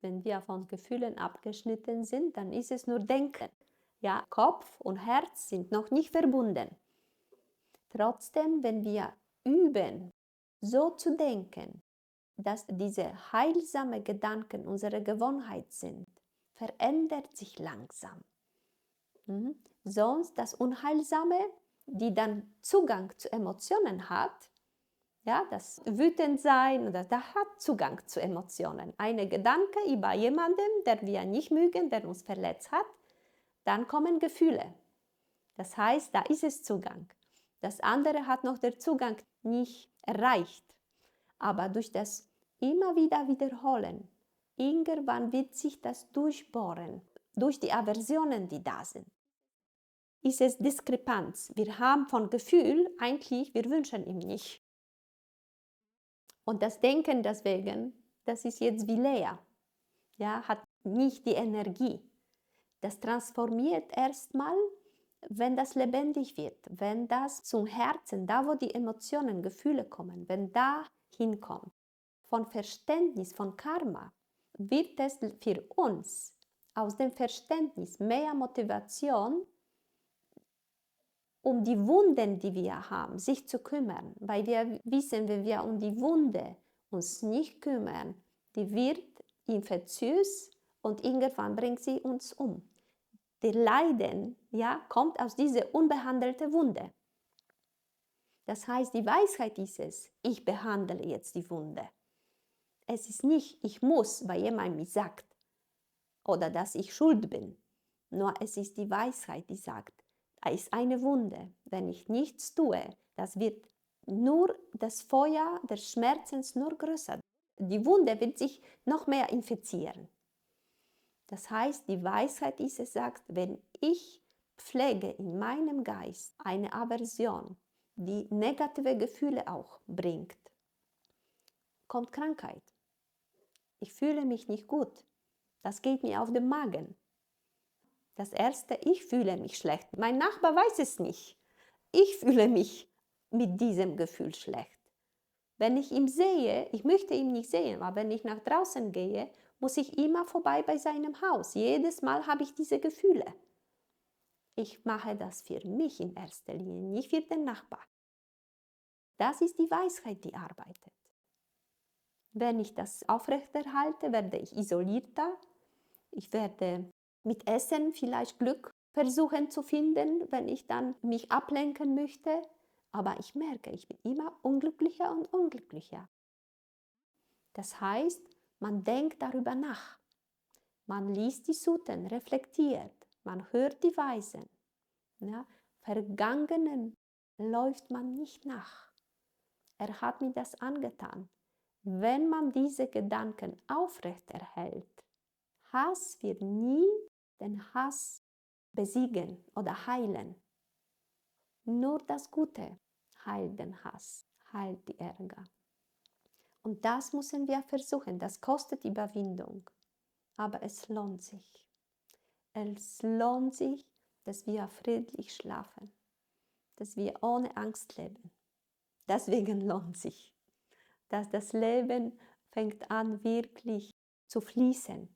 Wenn wir von Gefühlen abgeschnitten sind, dann ist es nur Denken. Ja, Kopf und Herz sind noch nicht verbunden. Trotzdem, wenn wir üben, so zu denken, dass diese heilsamen Gedanken unsere Gewohnheit sind, verändert sich langsam. Sonst das Unheilsame, die dann Zugang zu Emotionen hat, ja, das Wütendsein, das hat Zugang zu Emotionen. Ein Gedanke über jemanden, der wir nicht mögen, der uns verletzt hat, dann kommen Gefühle. Das heißt, da ist es Zugang. Das andere hat noch der Zugang nicht erreicht. Aber durch das immer wieder wiederholen, irgendwann wird sich das durchbohren, durch die Aversionen, die da sind. Ist es Diskrepanz. Wir haben von Gefühl eigentlich, wir wünschen ihm nicht. Und das Denken deswegen, das ist jetzt wie leer, ja, hat nicht die Energie. Das transformiert erstmal, wenn das lebendig wird, wenn das zum Herzen, da wo die Emotionen, Gefühle kommen, wenn da hinkommt. Von Verständnis, von Karma, wird es für uns aus dem Verständnis mehr Motivation, um die Wunden, die wir haben, sich zu kümmern. Weil wir wissen, wenn wir um die Wunde uns nicht kümmern, die wird infektiös und irgendwann bringt sie uns um. Der Leiden, ja, kommt aus dieser unbehandelten Wunde. Das heißt, die Weisheit ist es, ich behandle jetzt die Wunde. Es ist nicht, ich muss, weil jemand mir sagt, oder dass ich schuld bin. Nur es ist die Weisheit, die sagt, da ist eine Wunde. Wenn ich nichts tue, das wird nur das Feuer des Schmerzens nur größer. Die Wunde wird sich noch mehr infizieren. Das heißt, die Weisheit ist, es sagt, wenn ich pflege in meinem Geist eine Aversion, die negative Gefühle auch bringt, kommt Krankheit. Ich fühle mich nicht gut. Das geht mir auf den Magen. Das Erste, ich fühle mich schlecht. Mein Nachbar weiß es nicht. Ich fühle mich mit diesem Gefühl schlecht. Wenn ich ihn sehe, ich möchte ihn nicht sehen, aber wenn ich nach draußen gehe, muss ich immer vorbei bei seinem Haus. Jedes Mal habe ich diese Gefühle. Ich mache das für mich in erster Linie, nicht für den Nachbar. Das ist die Weisheit, die arbeitet. Wenn ich das aufrechterhalte, werde ich isolierter. Ich werde mit Essen vielleicht Glück versuchen zu finden, wenn ich dann mich ablenken möchte. Aber ich merke, ich bin immer unglücklicher und unglücklicher. Das heißt, man denkt darüber nach. Man liest die Suten, reflektiert. Man hört die Weisen. Ja, Vergangenen läuft man nicht nach. Er hat mir das angetan. Wenn man diese Gedanken aufrechterhält, Hass wird nie den Hass besiegen oder heilen. Nur das Gute heilt den Hass, heilt die Ärger. Und das müssen wir versuchen. Das kostet Überwindung. Aber es lohnt sich. Es lohnt sich, dass wir friedlich schlafen. Dass wir ohne Angst leben. Deswegen lohnt sich. Dass das Leben fängt an wirklich zu fließen.